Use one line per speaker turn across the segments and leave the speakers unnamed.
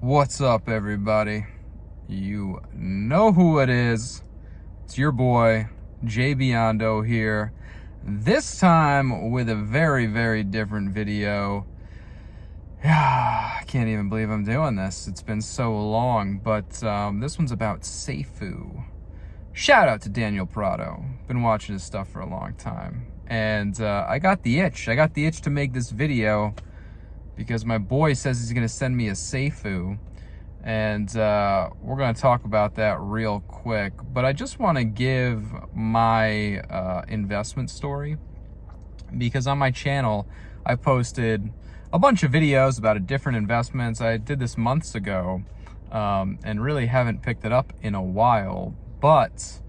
What's up, everybody? You know who it is. It's your boy, Jay Biondo here. This time with a very, very different video. I can't even believe I'm doing this. It's been so long, but this one's about Seifu. Shout out to Daniel Prado. Been watching his stuff for a long time. And I got the itch. I got the itch to make this video because my boy says he's going to send me a Seifu. And we're going to talk about that real quick. But I just want to give my investment story, because on my channel, I posted a bunch of videos about different investments. I did this months ago and really haven't picked it up in a while. But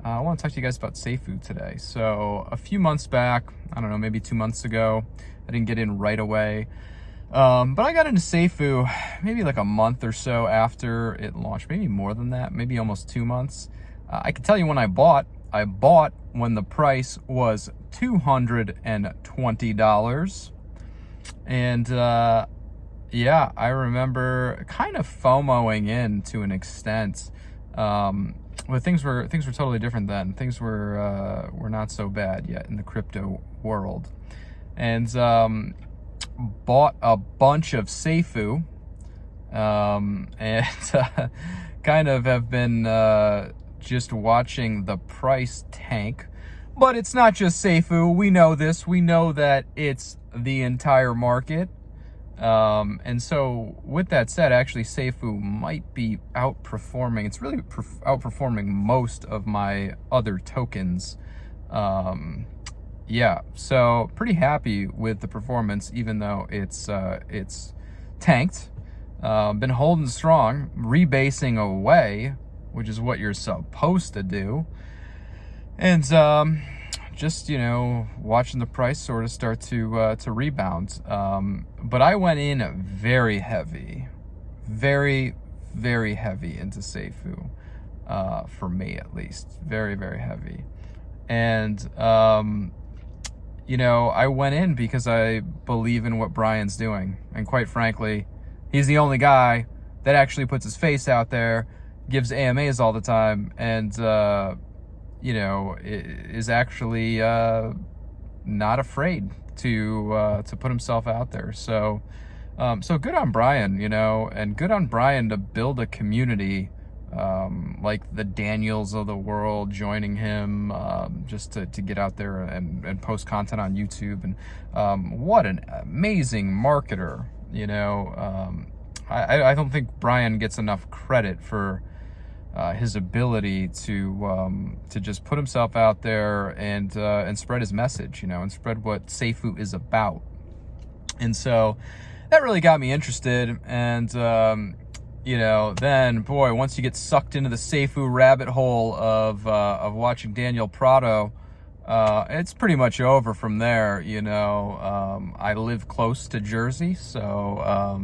I want to talk to you guys about Seifu today. So a few months back, I don't know, maybe 2 months ago, I didn't get in right away. But I got into Seifu maybe like a month or so after it launched, maybe more than that, maybe almost 2 months. I can tell you when I bought when the price was $220. And yeah, I remember kind of FOMOing in to an extent. But things were totally different then. Things were not so bad yet in the crypto world. And bought a bunch of Seifu, and kind of have been just watching the price tank. But it's not just Seifu. We know this. We know that it's the entire market. And so with that said, actually Seifu might be outperforming. It's really outperforming most of my other tokens. Yeah, so pretty happy with the performance, even though it's tanked. Been holding strong, rebasing away, which is what you're supposed to do. And just, you know, watching the price sort of start to rebound. But I went in very heavy, very, very heavy into Seifu, for me at least. Very, very heavy. And you know, I went in because I believe in what Brian's doing. And quite frankly, he's the only guy that actually puts his face out there, gives AMAs all the time, and, you know, is actually not afraid to put himself out there. So, so good on Brian, you know, and good on Brian to build a community like the Daniels of the world joining him, just to get out there and post content on YouTube. And what an amazing marketer, you know. I don't think Brian gets enough credit for his ability to just put himself out there and spread his message, you know, and spread what Seifu is about. And so that really got me interested. And you know, then, boy, once you get sucked into the Seifu rabbit hole of watching Daniel Prado, it's pretty much over from there, you know. I live close to Jersey, so,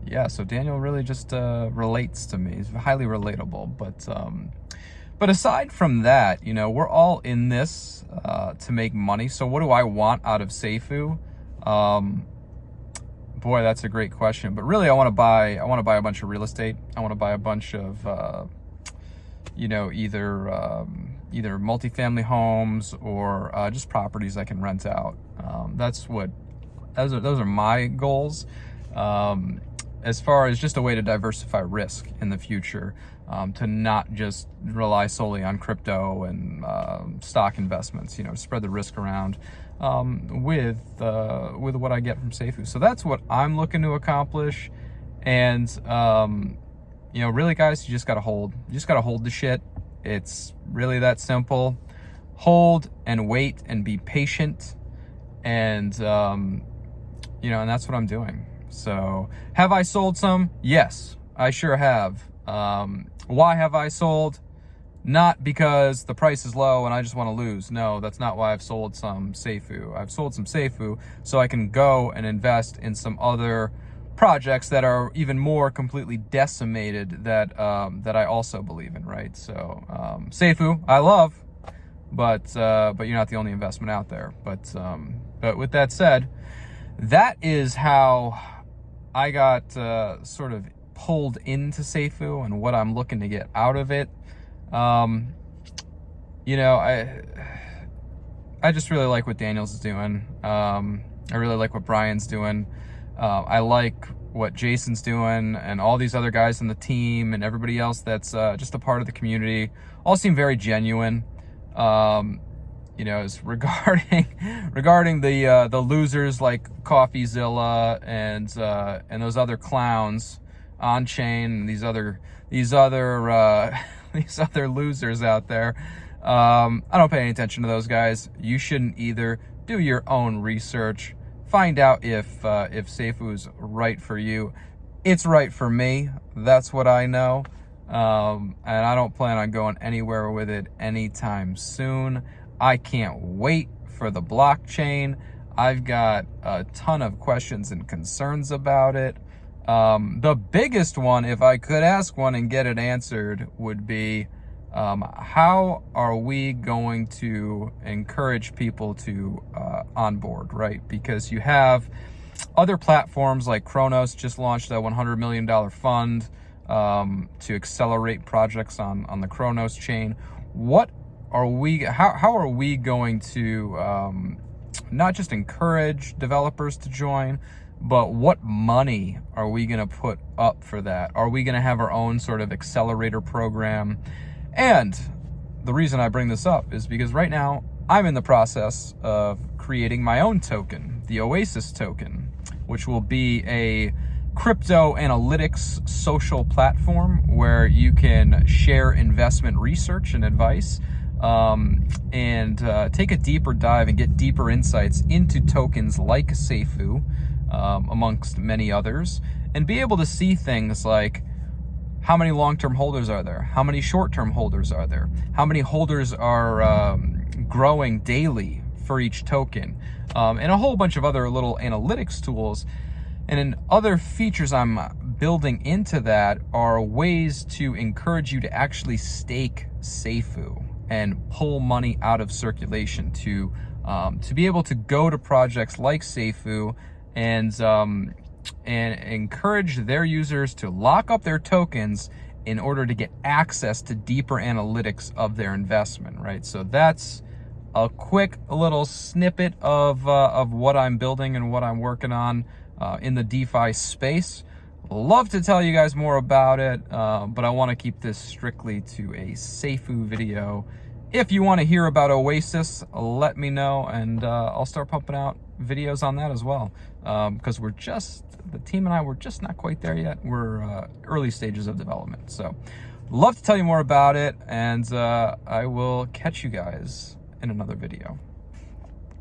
yeah, so Daniel really just relates to me. He's highly relatable. But aside from that, you know, we're all in this to make money. So what do I want out of Seifu? Boy, that's a great question. But really, I want to buy a bunch of real estate. I want to buy a bunch of, you know, either multifamily homes or just properties I can rent out. Those are my goals. As far as just a way to diversify risk in the future, to not just rely solely on crypto and stock investments. You know, spread the risk around. With what I get from Seifu. So that's what I'm looking to accomplish. And, you know, really, guys, you just got to hold. You just got to hold the shit. It's really that simple. Hold and wait and be patient. And, you know, and that's what I'm doing. So have I sold some? Yes, I sure have. Why have I sold? Not because the price is low and I just want to lose. No, that's not why I've sold some Seifu. I've sold some Seifu so I can go and invest in some other projects that are even more completely decimated that I also believe in, right? So Seifu, I love, but you're not the only investment out there. But with that said, that is how I got sort of pulled into Seifu and what I'm looking to get out of it. You know, I just really like what Daniels is doing. I really like what Brian's doing. I like what Jason's doing, and all these other guys on the team and everybody else that's just a part of the community. All seem very genuine. You know, is regarding the losers like CoffeeZilla and those other clowns on chain, and these other these other losers out there. I don't pay any attention to those guys. You shouldn't either. Do your own research. Find out if Seifu is right for you. It's right for me. That's what I know. And I don't plan on going anywhere with it anytime soon. I can't wait for the blockchain. I've got a ton of questions and concerns about it. The biggest one, if I could ask one and get it answered, would be, how are we going to encourage people to onboard, right? Because you have other platforms like Kronos just launched a $100 million fund to accelerate projects on the Kronos chain. What are we, how are we going to not just encourage developers to join, but what money are we going to put up for that? Are we going to have our own sort of accelerator program? And the reason I bring this up is because right now I'm in the process of creating my own token, the Oasis token, which will be a crypto analytics social platform where you can share investment research and advice, and take a deeper dive and get deeper insights into tokens like Seifu, amongst many others, and be able to see things like, how many long-term holders are there? How many short-term holders are there? How many holders are growing daily for each token? And a whole bunch of other little analytics tools. And then other features I'm building into that are ways to encourage you to actually stake Seifu and pull money out of circulation to be able to go to projects like Seifu and encourage their users to lock up their tokens in order to get access to deeper analytics of their investment, right? So that's a quick little snippet of what I'm building and what I'm working on in the DeFi space. Love to tell you guys more about it, but I want to keep this strictly to a Seifu video. If you want to hear about Oasis, let me know, and I'll start pumping out videos on that as well, because the team and I, we're just not quite there yet. We're early stages of development. So love to tell you more about it, and I will catch you guys in another video.